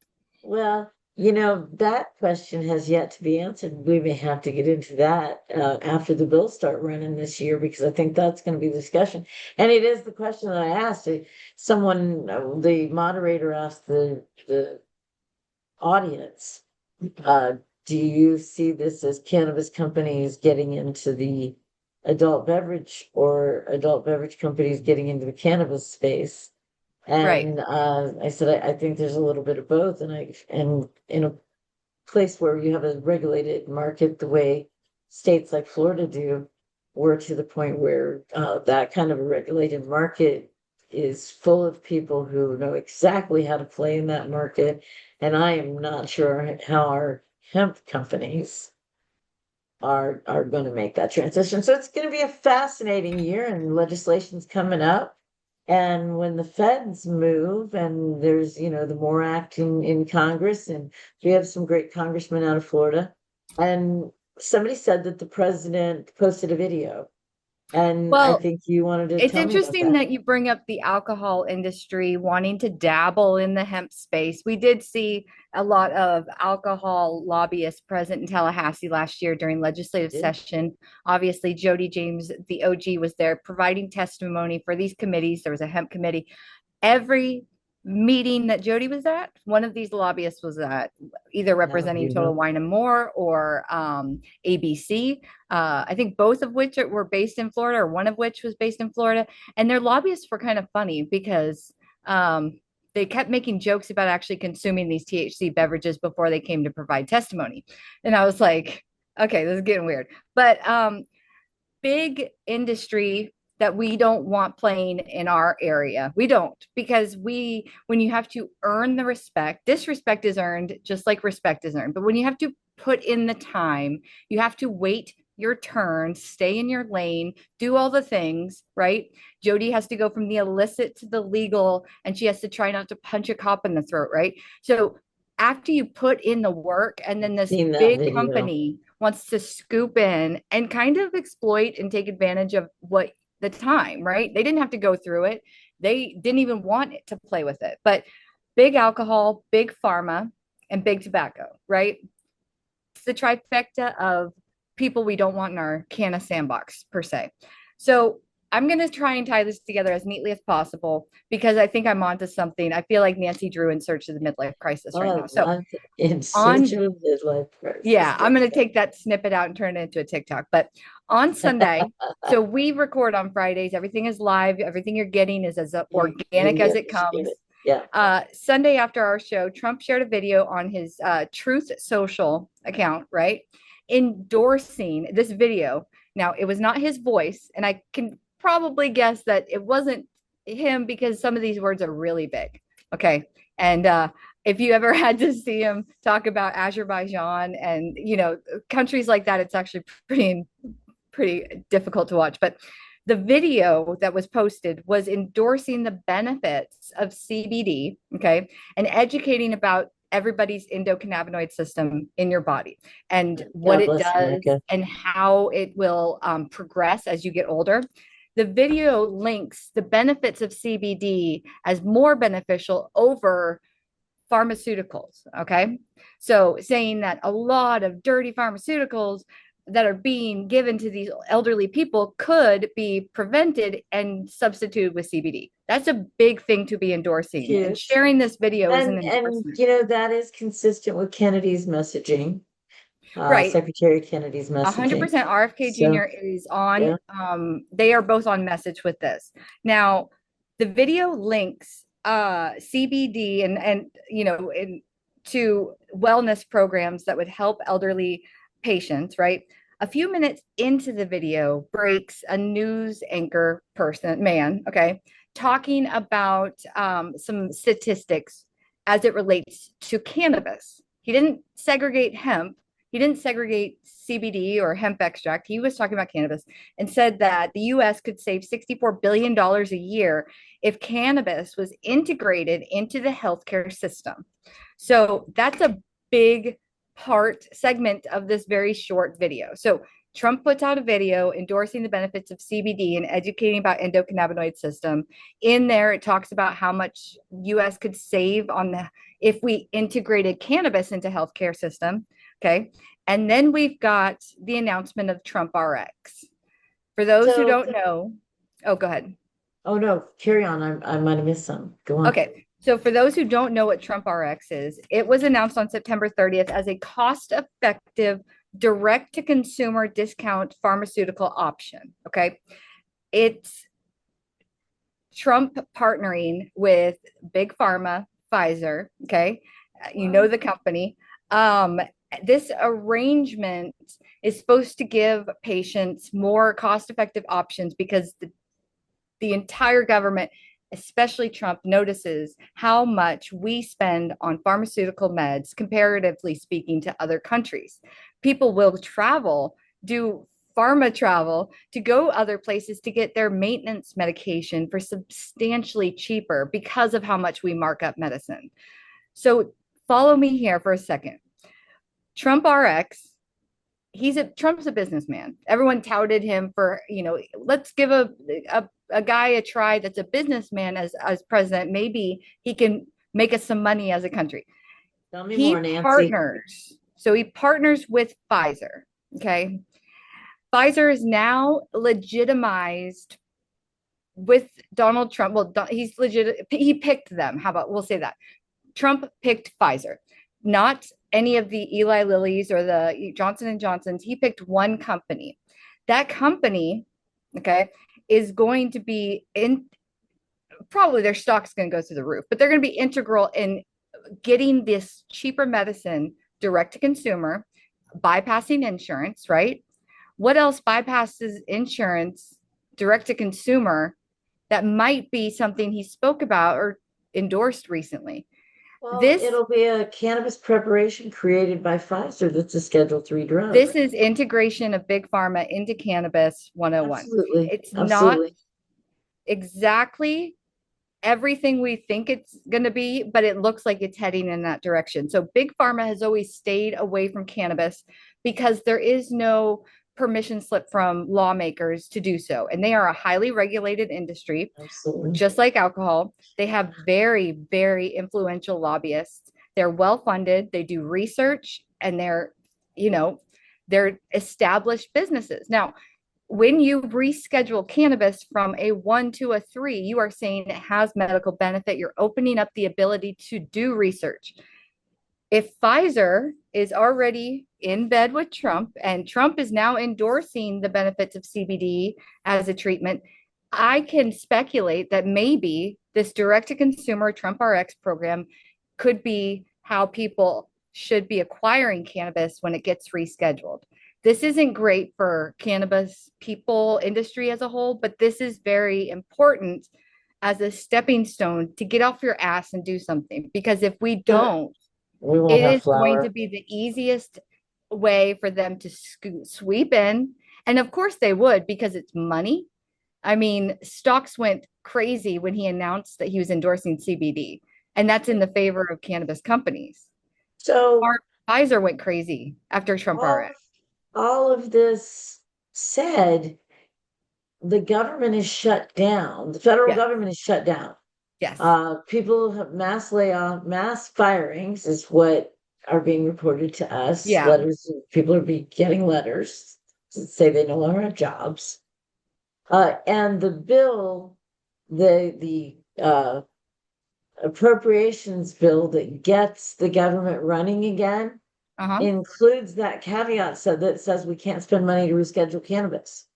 well, that question has yet to be answered. We may have to get into that after the bills start running this year, because I think that's going to be the discussion. And it is the question that I asked. Someone, the moderator asked the audience, Uh, do you see this as cannabis companies getting into the adult beverage or adult beverage companies getting into the cannabis space? Right. And I said, I think there's a little bit of both. And place where you have a regulated market the way states like Florida do, we're to the point where that kind of a regulated market is full of people who know exactly how to play in that market. And I am not sure how our hemp companies are going to make that transition. So it's going to be a fascinating year, and legislation's coming up. And when the feds move, and there's, the more acting in Congress, and we have some great congressmen out of Florida. And somebody said that the president posted a video, and I Well, think you wanted to it's tell me about interesting that. that you bring up the alcohol industry wanting to dabble in the hemp space. We did see a lot of alcohol lobbyists present in Tallahassee last year during legislative Yeah. session. Obviously, Jody James, the OG, was there providing testimony for these committees. There was a hemp committee. Every meeting that Jody was at, one of these lobbyists was at, either Now representing you Total know. Wine and More or ABC. I think both of which were based in Florida, or one of which was based in Florida. And their lobbyists were kind of funny because they kept making jokes about actually consuming these THC beverages before they came to provide testimony. And I was like, okay, this is getting weird. But big industry that we don't want playing in our area. We don't, because when you have to earn the respect, disrespect is earned just like respect is earned. But when you have to put in the time, you have to wait your turn, stay in your lane, do all the things, right? Jody has to go from the illicit to the legal, and she has to try not to punch a cop in the throat, right? So after you put in the work, and then this Seen that big video. company wants to scoop in and kind of exploit and take advantage of what the time, right? They didn't have to go through it. They didn't even want it to play with it. But big alcohol, big pharma, and big tobacco, right? It's the trifecta of people we don't want in our canna sandbox, per se. So I'm going to try and tie this together as neatly as possible because I think I'm onto something. I feel like Nancy Drew in Search of the Midlife Crisis right Oh, now. So lots in search on of a midlife crisis. yeah, I'm going to take that snippet out and turn it into a TikTok. But on Sunday, so we record on Fridays. Everything is live. Everything you're getting is as You organic as get it to see comes. it. Yeah. Sunday after our show, Trump shared a video on his Truth Social account, right? Endorsing this video. Now, it was not his voice, and I can probably guess that it wasn't him because some of these words are really big. Okay. And if you ever had to see him talk about Azerbaijan and countries like that, it's actually pretty difficult to watch. But the video that was posted was endorsing the benefits of CBD, okay, and educating about everybody's endocannabinoid system in your body and what God it bless does America. and how it will progress as you get older. The video links the benefits of CBD as more beneficial over pharmaceuticals. Okay. So saying that a lot of dirty pharmaceuticals that are being given to these elderly people could be prevented and substituted with CBD. That's a big thing to be endorsing. And Huge. sharing this video is an And endorsement. that is consistent with Kennedy's messaging, Right. Secretary Kennedy's messaging. 100% RFK So Jr. is on, yeah, they are both on message with this. Now, the video links CBD and to wellness programs that would help elderly patients, right? A few minutes into the video breaks a news anchor man, okay, talking about some statistics as it relates to cannabis. He didn't segregate hemp, he didn't segregate CBD or hemp extract. He was talking about cannabis and said that the US could save $64 billion a year if cannabis was integrated into the healthcare system. So that's a big segment of this very short video. So Trump puts out a video endorsing the benefits of CBD and educating about endocannabinoid system. In there, it talks about how much US could save on the if we integrated cannabis into healthcare system. Okay. And then we've got the announcement of Trump RX. For those who so don't know, oh, go ahead. oh no, carry on. I might have missed some. Go on. Okay. So for those who don't know what Trump RX is, it was announced on September 30th as a cost-effective direct-to-consumer discount pharmaceutical option. Okay. It's Trump partnering with Big Pharma, Pfizer. Okay. You know the company. This arrangement is supposed to give patients more cost-effective options because the entire government, especially Trump, notices how much we spend on pharmaceutical meds, comparatively speaking, to other countries. People will travel, do pharma travel to go other places to get their maintenance medication for substantially cheaper because of how much we mark up medicine. So follow me here for a second. Trump RX, Trump's a businessman. Everyone touted him for, let's give a guy a try that's a businessman as president. Maybe he can make us some money as a country. Tell me more, Nancy. He partners with Pfizer. Okay. Pfizer is now legitimized with Donald Trump. Well, he's legit. He picked them. How about we'll say that Trump picked Pfizer, not any of the Eli Lilly's or the Johnson and Johnson's. He picked one company. That company, okay, is going to be in, probably their stock's going to go through the roof, but they're going to be integral in getting this cheaper medicine direct to consumer, bypassing insurance, right? What else bypasses insurance direct to consumer that might be something he spoke about or endorsed recently? Well, it'll be a cannabis preparation created by Pfizer that's a Schedule III drug. This is integration of Big Pharma into Cannabis 101. Absolutely. It's Absolutely. not exactly everything we think it's going to be, but it looks like it's heading in that direction. So Big Pharma has always stayed away from cannabis because there is no permission slip from lawmakers to do so. And they are a highly regulated industry. Absolutely. Just like alcohol. They have very, very influential lobbyists. They're well funded. They do research and they're established businesses. Now, when you reschedule cannabis from a 1 to a 3, you are saying it has medical benefit. You're opening up the ability to do research. If Pfizer is already in bed with Trump and Trump is now endorsing the benefits of CBD as a treatment, I can speculate that maybe this direct to consumer Trump RX program could be how people should be acquiring cannabis when it gets rescheduled. This isn't great for cannabis people, industry as a whole, but this is very important as a stepping stone to get off your ass and do something. Because if we don't, it is going to be the easiest way for them to sweep in. And of course they would, because it's money. I mean, stocks went crazy when he announced that he was endorsing CBD, and that's in the favor of cannabis companies. So Pfizer went crazy after Trump RX. All of this said, the government is shut down. The federal government is shut down. Yes. People have mass layoff, mass firings is what are being reported to us. Yeah. Letters, people are getting letters to say they no longer have jobs. And the bill, the appropriations bill that gets the government running again includes that caveat that says we can't spend money to reschedule cannabis.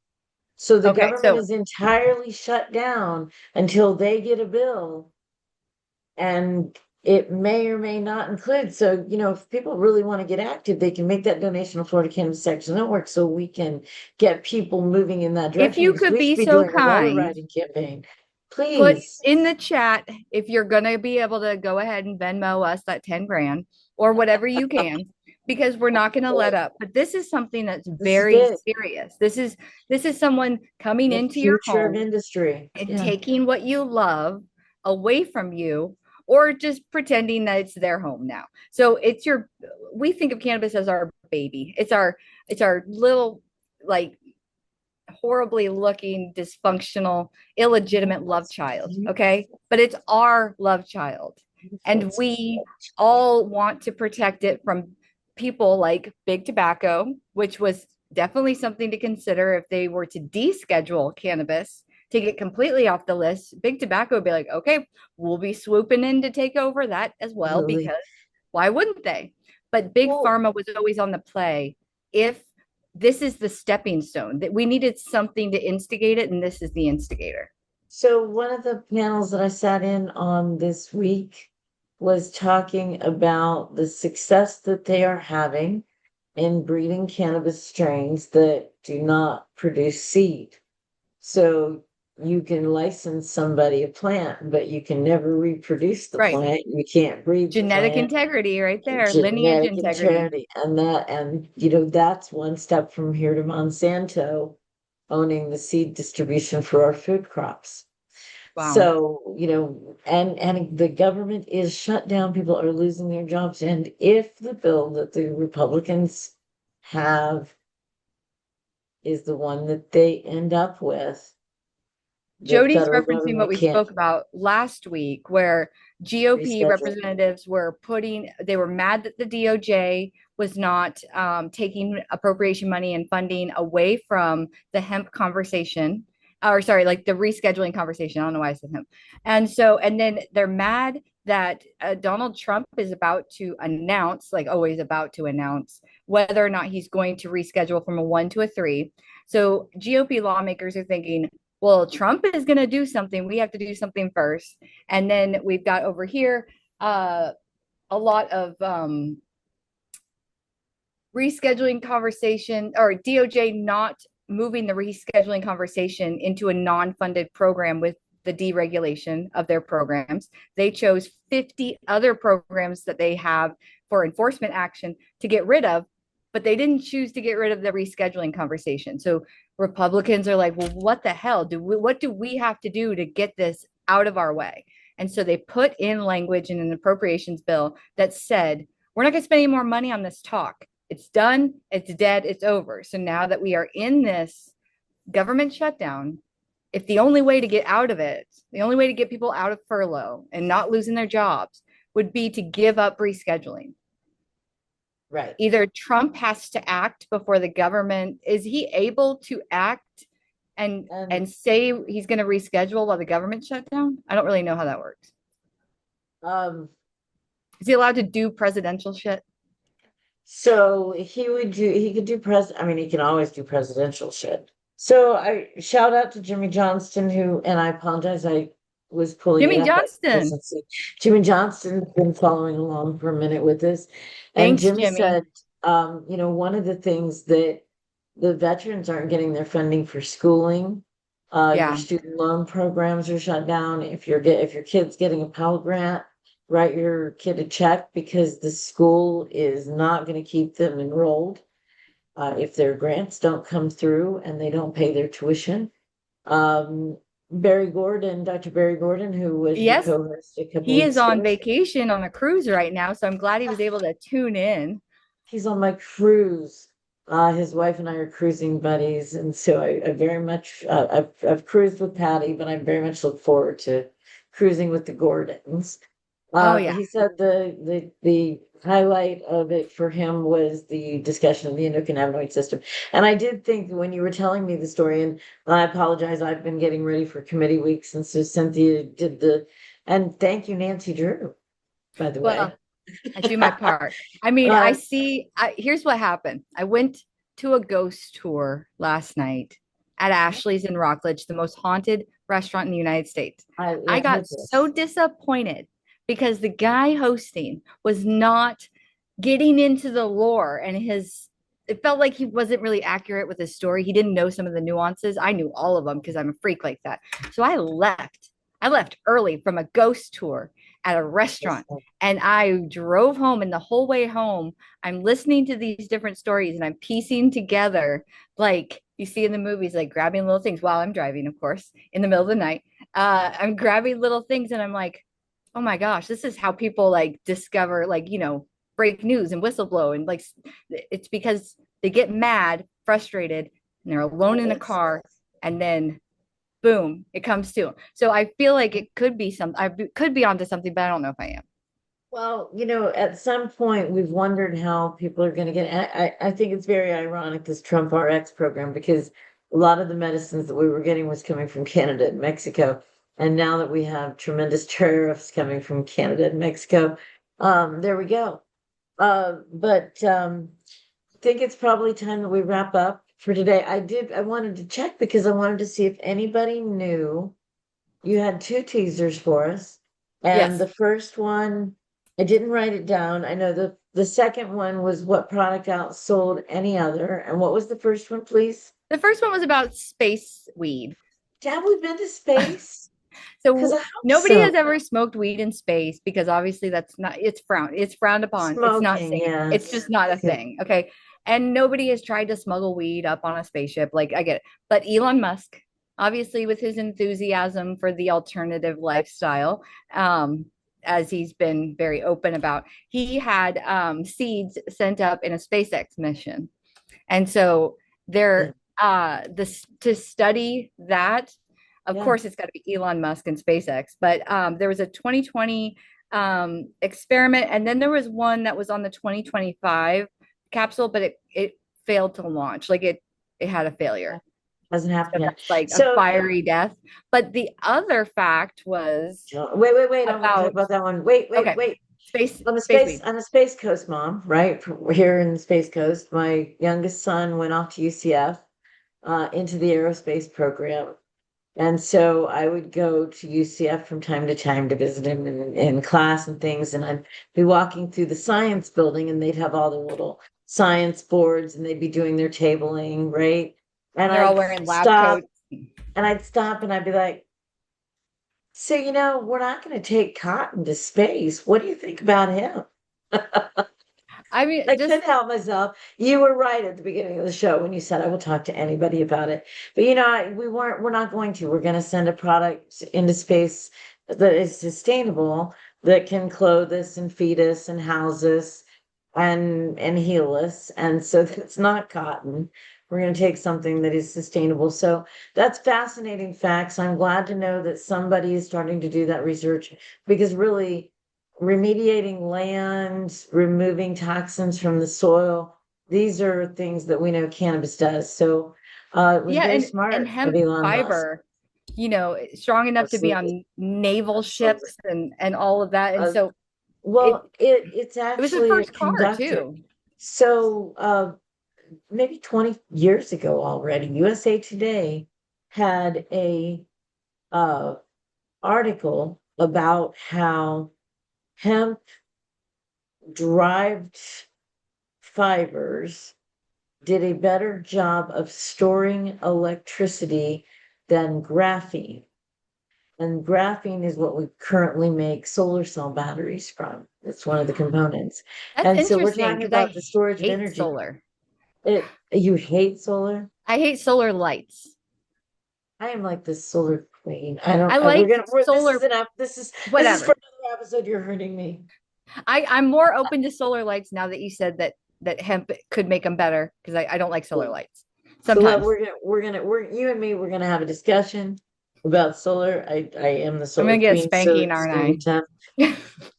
So the government is entirely shut down until they get a bill, and it may or may not include. So, if people really want to get active, they can make that donation to Florida Cannabis Action Network so we can get people moving in that direction. If you could be so kind, writing campaign. Please put in the chat if you're going to be able to go ahead and Venmo us that 10 grand or whatever you can, because we're not going to let up. But this is something that's very serious. This is someone coming into your home industry and taking what you love away from you, or just pretending that it's their home now. So we think of cannabis as our baby. It's our little, like, horribly looking, dysfunctional, illegitimate love child. Okay. But it's our love child. And we all want to protect it from people like Big Tobacco, which was definitely something to consider if they were to deschedule cannabis, take it completely off the list. Big Tobacco would be like, okay, we'll be swooping in to take over that as well, because why wouldn't they? But Big Pharma was always on the play. If this is the stepping stone, that we needed something to instigate it, and this is the instigator. So one of the panels that I sat in on this week, was talking about the success that they are having in breeding cannabis strains that do not produce seed. So you can license somebody a plant, but you can never reproduce the Right. plant. You can't breed the Genetic plant. integrity right there, lineage Genetic integrity. integrity. And that's one step from here to Monsanto owning the seed distribution for our food crops. Wow. So, and the government is shut down. People are losing their jobs. And if the bill that the Republicans have is the one that they end up with, the Jody's federal referencing what government we can't spoke about last week, where GOP reschedule. representatives they were mad that the DOJ was not taking appropriation money and funding away from the hemp conversation, or sorry, like the rescheduling conversation. I don't know why I said hemp. And then they're mad that Donald Trump is about to announce, like always about to announce, whether or not he's going to reschedule from a 1 to a 3. So GOP lawmakers are thinking, well, Trump is going to do something. We have to do something first. And then we've got over here a lot of rescheduling conversation, or DOJ not moving the rescheduling conversation into a non-funded program with the deregulation of their programs. They chose 50 other programs that they have for enforcement action to get rid of, but they didn't choose to get rid of the rescheduling conversation. So Republicans are like, well, what the hell what do we have to do to get this out of our way? And so they put in language in an appropriations bill that said, we're not going to spend any more money on this talk. It's done, it's dead, it's over. So now that we are in this government shutdown, if the only way to get out of it, the only way to get people out of furlough and not losing their jobs would be to give up rescheduling. Right. Either Trump has to act before the government, is he able to act And and say he's going to reschedule while the government shut down? I don't really know how that works. um Is he allowed to do presidential shit? so he could do I mean, he can always do presidential shit. So I shout out to Jimmy Johnston, who, and I apologize, I was pulling it Jimmy up. I Johnston. wasn't seeing. Jimmy Johnston's been following along for a minute with this. And Thanks, Jimmy Jimmy. said, one of the things that the veterans aren't getting their funding for schooling. Your Yeah. student loan programs are shut down. If your kid's getting a Pell Grant, write your kid a check because the school is not going to keep them enrolled if their grants don't come through and they don't pay their tuition. Um, Dr. Barry Gordon, who was your Yes, co-host a couple he is weeks on ago, vacation on a cruise right now, so I'm glad he was able to tune in. he's on my cruise. His wife and I are cruising buddies, and so I very much I've cruised with Patty, but I very much look forward to cruising with the Gordons. Oh yeah. He said the highlight of it for him was the discussion of the endocannabinoid system. And I did think when you were telling me the story, and I apologize, I've been getting ready for committee week, and so Cynthia did and thank you, Nancy Drew, by the way. Well, I do my part. I mean, Uh, here's what happened. I went to a ghost tour last night at Ashley's in Rockledge, the most haunted restaurant in the United States. I I've got heard so this. disappointed because the guy hosting was not getting into the lore, and it felt like he wasn't really accurate with his story. He didn't know some of the nuances. I knew all of them because I'm a freak like that. So I left. I left early from a ghost tour at a restaurant, and I drove home, and the whole way home I'm listening to these different stories and I'm piecing together, like you see in the movies, like grabbing little things while I'm driving, of course, in the middle of the night. I'm grabbing little things and I'm like, oh my gosh, this is how people like discover, like, break news and whistleblow. And like, it's because they get mad, frustrated, and they're alone in a car, and then boom, it comes to. So I feel like it could be I could be onto something, but I don't know if I am. Well, at some point we've wondered how people are going to get. I think it's very ironic, this Trump RX program, because a lot of the medicines that we were getting was coming from Canada and Mexico. And now that we have tremendous tariffs coming from Canada and Mexico, there we go. But I think it's probably time that we wrap up for today. I wanted to check because I wanted to see if anybody knew you had two teasers for us. And Yes. the first one. I didn't write it down. I know the second one was what product outsold any other. And what was the first one, please? The first one was about space weed. Have we been to space? Because I So hope nobody so. has ever smoked weed in space because obviously that's not it's frowned upon. It's not Smoking, safe. It's yes. just not a Yeah. thing. Okay. And nobody has tried to smuggle weed up on a spaceship. Like I get it. But Elon Musk, obviously with his enthusiasm for the alternative lifestyle, as he's been very open about, he had seeds sent up in a SpaceX mission. And so Yeah. they're this to study that. Of Yeah. course, it's got to be Elon Musk and SpaceX, but there was a 2020 experiment, and then there was one that was on the 2025 capsule, but it failed to launch. Like it had a failure. Hasn't So happened yet. that's like a So fiery death. But the other fact was wait. I want to talk about about that one. Wait. okay, space weed. I'm a Space Coast mom, right? We're here in the Space Coast. My youngest son went off to UCF into the aerospace program. And so I would go to UCF from time to time to visit him in class and things. And I'd be walking through the science building and they'd have all the little science boards and they'd be doing their tabling, right? And They're all wearing lab stop coats. I'd stop and I'd be like, so, we're not going to take Cotton to space. What do you think about him? I mean, I just couldn't help myself. You were right at the beginning of the show when you said I will talk to anybody about it. But we're not going to. We're going to send a product into space that is sustainable, that can clothe us and feed us and house us and heal us. And so it's not cotton. We're going to take something that is sustainable. So that's fascinating facts. I'm glad to know that somebody is starting to do that research because really remediating land, removing toxins from the soil. These are things that we know cannabis does. So it was yeah, very and smart of hemp Elon Musk. fiber, strong enough to be Absolutely. on naval Absolutely. ships and all of that. And Uh, so it well, it's it was the actually a first car conductor. too. So maybe 20 years ago already, USA Today had a uh, article about how hemp derived fibers did a better job of storing electricity than graphene. And graphene is what we currently make solar cell batteries from. It's one of the components. That's And so we're interesting talking because about I the storage of hate energy. solar. You hate solar? I hate solar lights. I am like the solar queen. I don't, I like this is solar enough. This is for whatever. another episode. You're hurting me. I'm more open to solar lights now that you said that hemp could make them better because I don't like solar lights So sometimes. you and me, we're gonna have a discussion about solar. I am the I'm solar gonna get a queen, so spanking, it's aren't gonna be I? tough.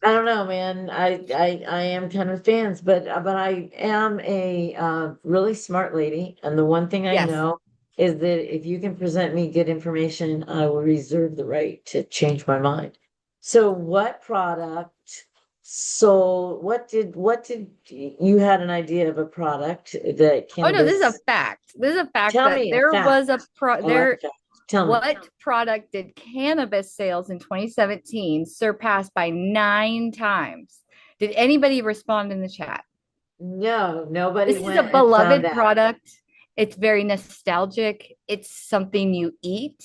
I don't know, man. I am kind of fans, but I am a really smart lady, and the one thing I Yes. know is that if you can present me good information, I will reserve the right to change my mind. So, what product sold? What did you had an idea of a product that Oh no, this is a cannabis? fact. This is a fact Tell that me a there fact. was a pro I like there. that. Tell me. What product did cannabis sales in 2017 surpass by 9 times? Did anybody respond in the chat? No, nobody This is a went and found beloved out. product. It's very nostalgic. It's something you eat.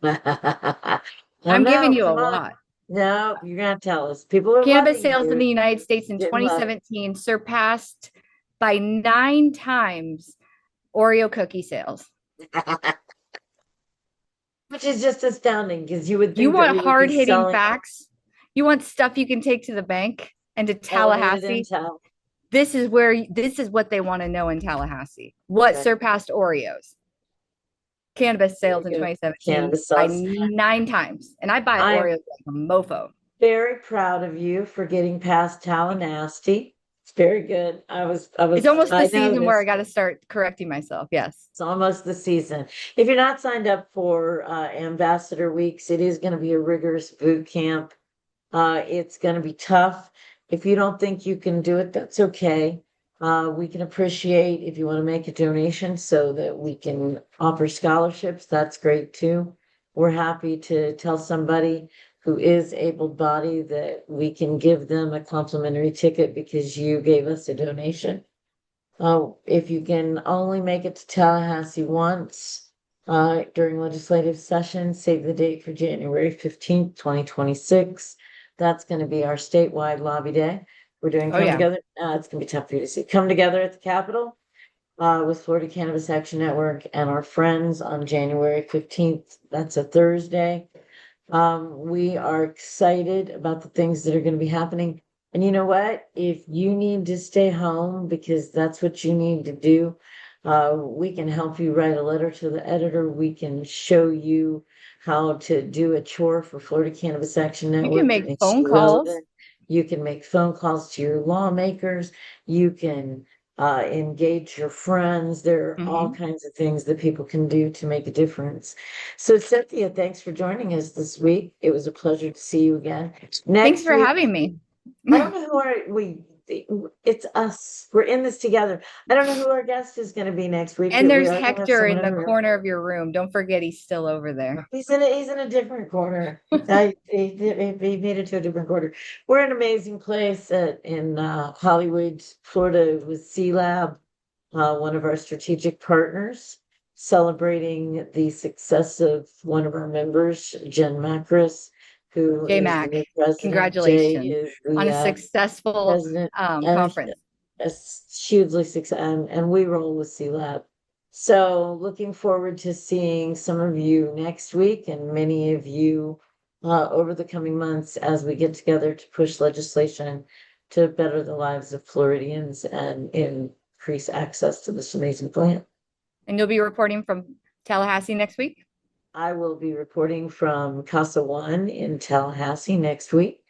No, I'm giving no, you a come on. lot. No, you're gonna tell us. People are Cannabis loving sales in you. the United States in Didn't love. 2017 surpassed by 9 times Oreo cookie sales. Which is just astounding because you would You think that want we would be hard hitting selling facts? You want stuff you can take to the bank and to elevated Tallahassee? intel. This is what they want to know in Tallahassee. What Okay, surpassed Oreos? Cannabis very sales in good. 2017 Cannabis by sauce. 9 times. And I buy I'm Oreos like a mofo. very proud of you for getting past Tallahassee. It's very good. It's almost the I know season where I this. got to start correcting myself. Yes. It's almost the season. If you're not signed up for Ambassador Weeks, it is going to be a rigorous boot camp. It's going to be tough. If you don't think you can do it, that's okay. We can appreciate if you want to make a donation so that we can offer scholarships. That's great too. We're happy to tell somebody who is able-bodied, that we can give them a complimentary ticket because you gave us a donation. If you can only make it to Tallahassee once during legislative session, save the date for January 15th, 2026. That's going to be our statewide lobby day. We're doing Oh Come yeah. Together. It's going to be tough for you to see. Come Together at the Capitol with Florida Cannabis Action Network and our friends on January 15th. That's a Thursday. We are excited about the things that are going to be happening. And you know what? If you need to stay home because that's what you need to do, we can help you write a letter to the editor. We can show you how to do a chore for Florida Cannabis Action You can Network that make makes phone you calls. relevant. You can make phone calls to your lawmakers. You can engage your friends. There are all Mhm. kinds of things that people can do to make a difference. So, Cynthia, thanks for joining us this week. It was a pleasure to see you again. Thanks Next for week, having me. I don't know who it's us. We're in this together. I don't know who our guest is going to be next week, And but we there's are going to have Hector someone in in the the room. corner of your room. Don't forget he's still over there. He's in a different corner. He made it to a different corner. We're in an amazing place in Hollywood, Florida, with C Lab, one of our strategic partners, celebrating the success of one of our members, Jen Macris, who J is the Mac, new president. Jay congratulations is on a the successful president, and conference. a hugely success, and we roll with C Lab. So looking forward to seeing some of you next week and many of you over the coming months as we get together to push legislation to better the lives of Floridians and increase access to this amazing plant. And you'll be reporting from Tallahassee next week? I will be reporting from Casa One in Tallahassee next week.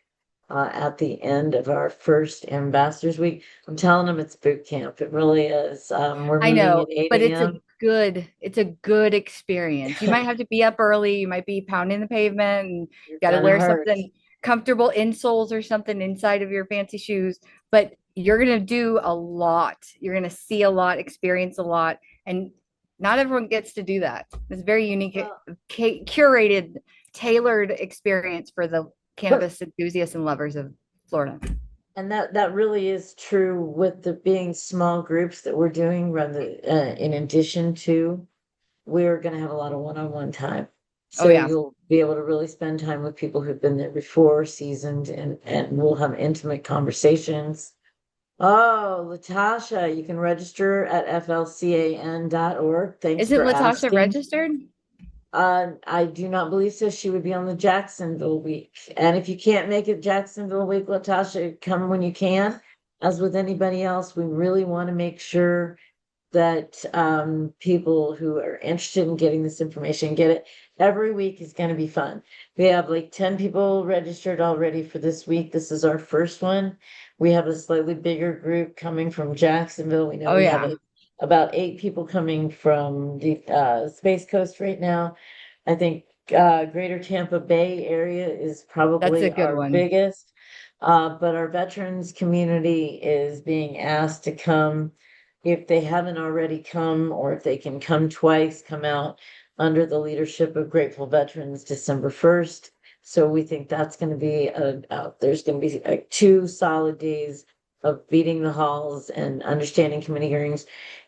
At the end of our first Ambassadors Week. I'm telling them it's boot camp. It really is. We're I meeting know, at 8 but a.m. it's a good experience. You might have to be up early, you might be pounding the pavement and You're got to gonna wear hurt. something comfortable insoles or something inside of your fancy shoes, but you're going to do a lot. You're going to see a lot, experience a lot, and not everyone gets to do that. It's very unique, Well, curated, tailored experience for the cannabis enthusiasts and lovers of Florida. and that really is true with the being small groups that we're doing rather in addition to we're going to have a lot of one-on-one time. Oh So yeah. you'll be able to really spend time with people who've been there before, seasoned, and we'll have intimate conversations. Oh, Latasha, you can register at FLCAN.org. Thanks Isn't for Latasha asking. registered? I do not believe so. She would be on the Jacksonville week. And if you can't make it Jacksonville week, Latasha, come when you can. As with anybody else, we really want to make sure that people who are interested in getting this information get it. Every week is going to be fun. We have like 10 people registered already for this week. This is our first one. We have a slightly bigger group coming from Jacksonville. We know Oh we have yeah. about 8 people coming from the Space Coast right now. I think Greater Tampa Bay area is That's a probably good our one. biggest. But our veterans community is being asked to come if they haven't already come, or if they can come twice, come out under the leadership of Grateful Veterans December 1st. So we think that's going to be there's going to be 2 solid days of beating the halls and understanding committee hearings.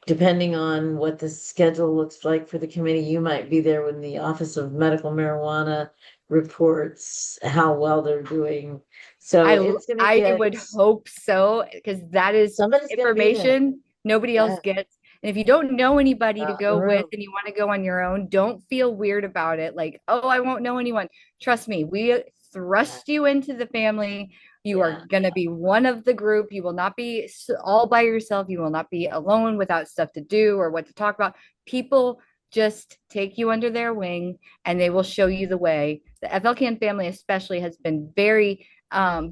Depending on what the schedule looks like for the committee, you might be there when the Office of Medical Marijuana reports how well they're doing. So I it's going to I get would hope so because that is somebody's going to be there. information nobody else Yeah, gets. And if you don't know anybody to not in the go with room. and you want to go on your own, don't feel weird about it. Like, oh, I won't know anyone. Trust me, we Yeah, thrust you into the family. You are yeah. going to be one of the group. You will not be all by yourself. You will not be alone without stuff to do or what to talk about. People just take you under their wing and they will show you the way. The FLCAN family, especially, has been very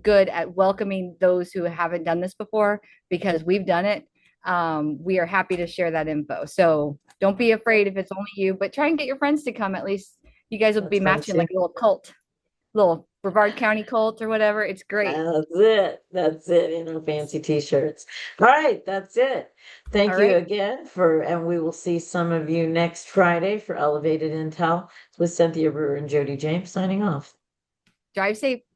good at welcoming those who haven't done this before because we've done it. We are happy to share that info. So don't be afraid if it's only you, but try and get your friends to come. At least you guys will That's be fun matching too. like a little cult, little Brevard County cult or whatever. It's great. That's it. That's it in our fancy t-shirts. All right, that's it. All Thank you right. again and we will see some of you next Friday for Elevated Intel with Cynthia Brewer and Jody James signing off. Drive safe.